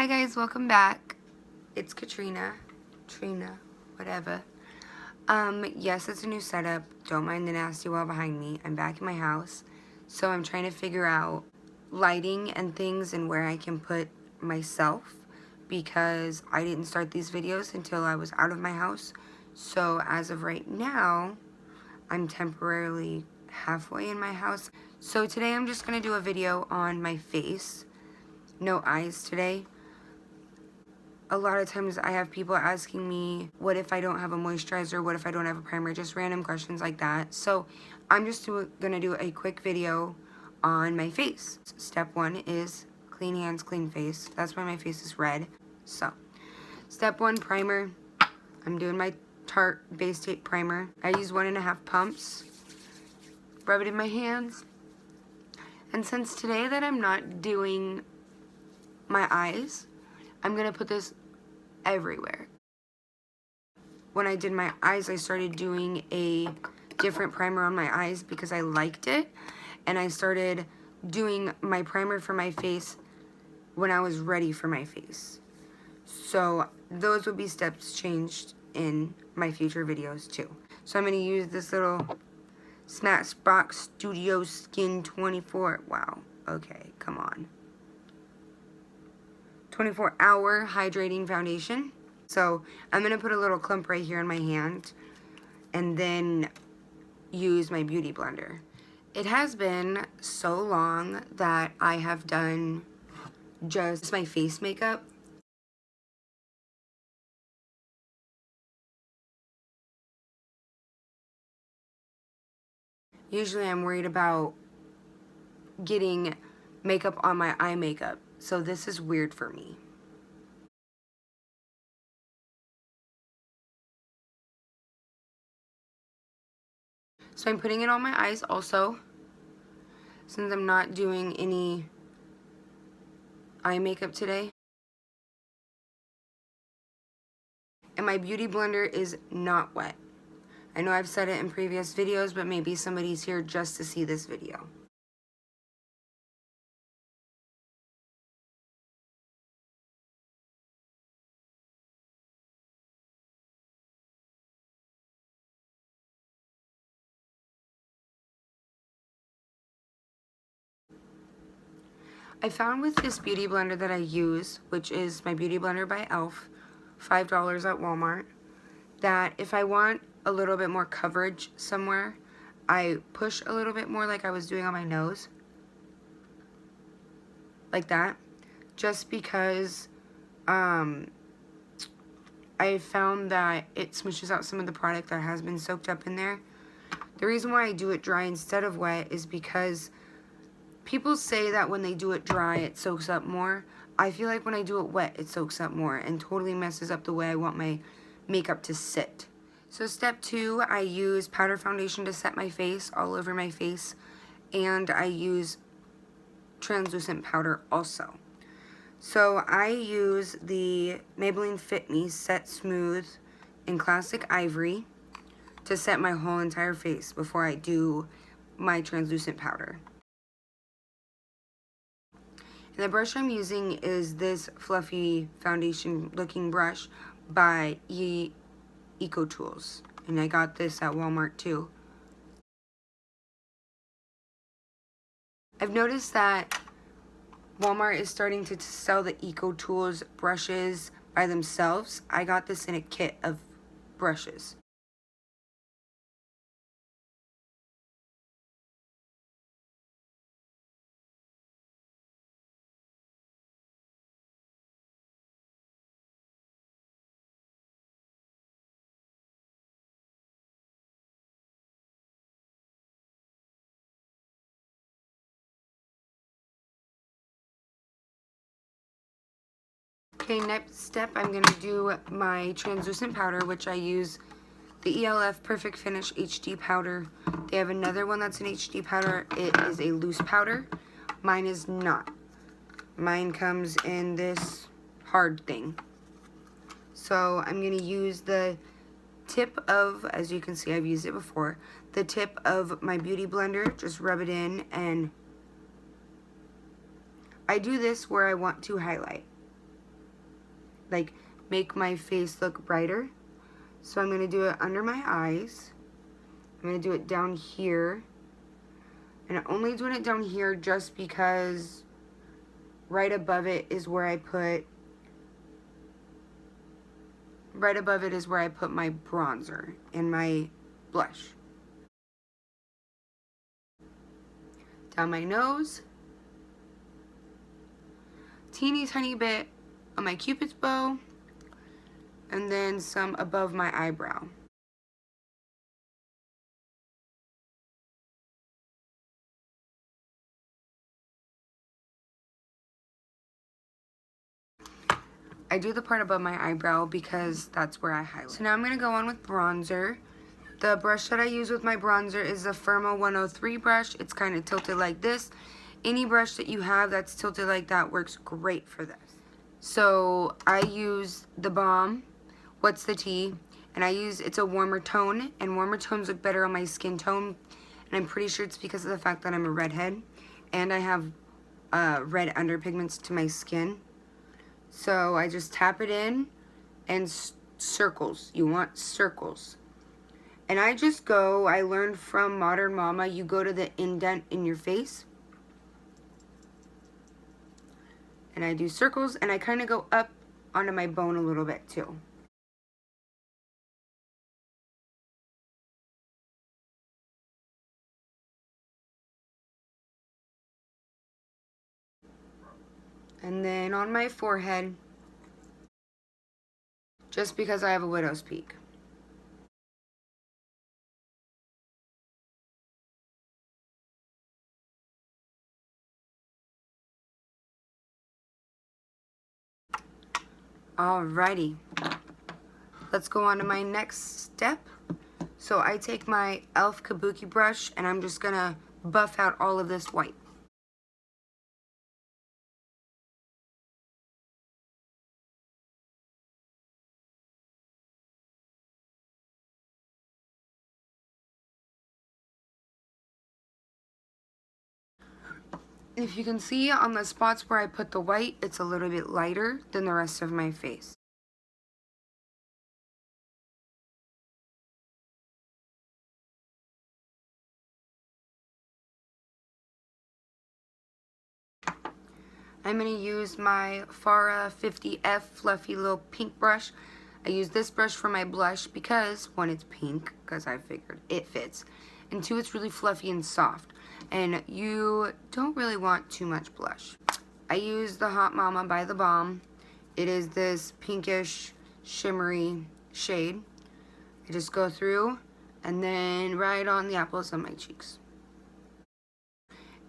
Hi guys, welcome back. It's Katrina, Trina, whatever. Yes, it's a new setup. Don't mind the nasty wall behind me. I'm back in my house, so I'm trying to figure out lighting and things and where I can put myself because I didn't start these videos until I was out of my house. So as of right now, I'm temporarily halfway in my house. So today I'm just gonna do a video on my face. No eyes today. A lot of times I have people asking me, what if I don't have a moisturizer? What if I don't have a primer? Just random questions like that. So I'm just gonna do a quick video on my face. Step one is clean hands, clean face. That's why my face is red. So step one, primer. I'm doing my Tarte Base Tape Primer. I use 1.5 pumps. Rub it in my hands. And since today that I'm not doing my eyes, I'm gonna put this everywhere. When I did my eyes, I started doing a different primer on my eyes because I liked it, and I started doing my primer for my face when I was ready for my face. So those will be steps changed in my future videos too. So I'm going to use this little Smashbox Studio Skin 24, wow, okay, come on. 24-hour hydrating foundation. So I'm going to put a little clump right here in my hand and then use my beauty blender. It has been so long that I have done just my face makeup. Usually I'm worried about getting makeup on my eye makeup, so this is weird for me. So I'm putting it on my eyes also, since I'm not doing any eye makeup today. And my beauty blender is not wet. I know I've said it in previous videos, but maybe somebody's here just to see this video. I found with this beauty blender that I use, which is my beauty blender by e.l.f., $5 at Walmart, that if I want a little bit more coverage somewhere, I push a little bit more like I was doing on my nose, like that, just because I found that it smooshes out some of the product that has been soaked up in there. The reason why I do it dry instead of wet is because people say that when they do it dry, it soaks up more. I feel like when I do it wet, it soaks up more and totally messes up the way I want my makeup to sit. So step two, I use powder foundation to set my face, all over my face, and I use translucent powder also. So I use the Maybelline Fit Me Set Smooth in Classic Ivory to set my whole entire face before I do my translucent powder. And the brush I'm using is this fluffy foundation looking brush by Eco Tools, and I got this at Walmart too. I've noticed that Walmart is starting to sell the Eco Tools brushes by themselves. I got this in a kit of brushes. Okay, next step, I'm going to do my translucent powder, which I use the ELF Perfect Finish HD powder. They have another one that's an HD powder. It is a loose powder. Mine is not. Mine comes in this hard thing. So I'm going to use the tip of, as you can see, I've used it before, the tip of my beauty blender, just rub it in, and I do this where I want to highlight. like make my face look brighter. So I'm going to do it under my eyes. I'm going to do it down here. And I'm only doing it down here just because right above it is where I put my bronzer and my blush. Down my nose. Teeny tiny bit on my Cupid's bow. And then some above my eyebrow. I do the part above my eyebrow because that's where I highlight. So now I'm going to go on with bronzer. The brush that I use with my bronzer is the Firma 103 brush. It's kind of tilted like this. Any brush that you have that's tilted like that works great for this. So I use the Balm, What's the Tea, and it's a warmer tone, and warmer tones look better on my skin tone, and I'm pretty sure it's because of the fact that I'm a redhead, and I have red underpigments to my skin. So I just tap it in, and circles. You want circles. And I learned from Modern Mama, you go to the indent in your face. And I do circles, and I kind of go up onto my bone a little bit too. And then on my forehead, just because I have a widow's peak. Alrighty, let's go on to my next step. So I take my e.l.f. Kabuki brush and I'm just gonna buff out all of this white. If you can see on the spots where I put the white, it's a little bit lighter than the rest of my face. I'm going to use my Farah 50F fluffy little pink brush. I use this brush for my blush because, one, it's pink, because I figured it fits, and two, it's really fluffy and soft, and you don't really want too much blush. I use the Hot Mama by the Balm. It is this pinkish, shimmery shade. I just go through, and then right on the apples of my cheeks.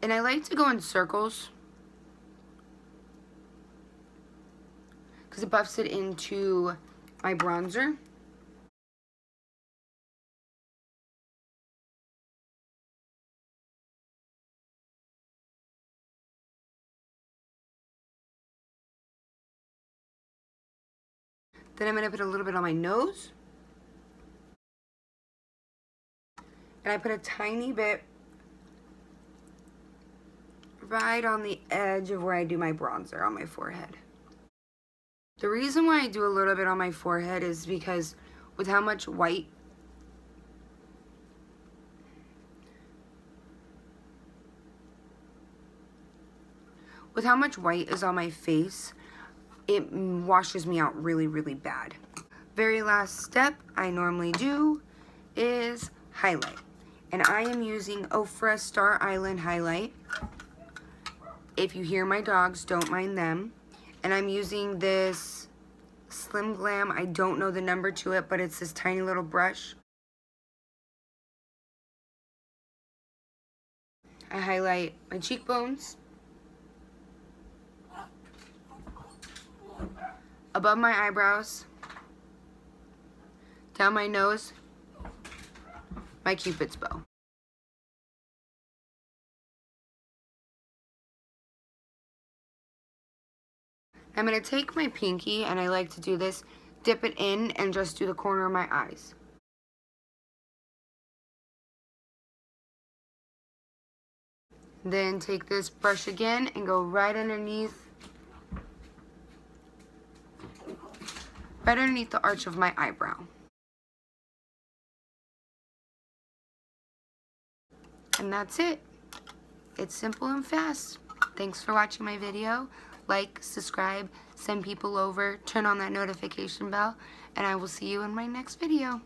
And I like to go in circles, because it buffs it into my bronzer. Then I'm going to put a little bit on my nose. And I put a tiny bit right on the edge of where I do my bronzer on my forehead. The reason why I do a little bit on my forehead is because with how much white is on my face, it washes me out really, really bad. Very last step I normally do is highlight. And I am using Ofra Star Island highlight. If you hear my dogs, don't mind them. And I'm using this Slim Glam. I don't know the number to it, but it's this tiny little brush. I highlight my cheekbones, above my eyebrows, down my nose, my Cupid's bow. I'm going to take my pinky, and I like to do this, dip it in, and just do the corner of my eyes. Then take this brush again and go right underneath right underneath the arch of my eyebrow. And that's it. It's simple and fast. Thanks for watching my video. Like, subscribe, send people over, turn on that notification bell, and I will see you in my next video.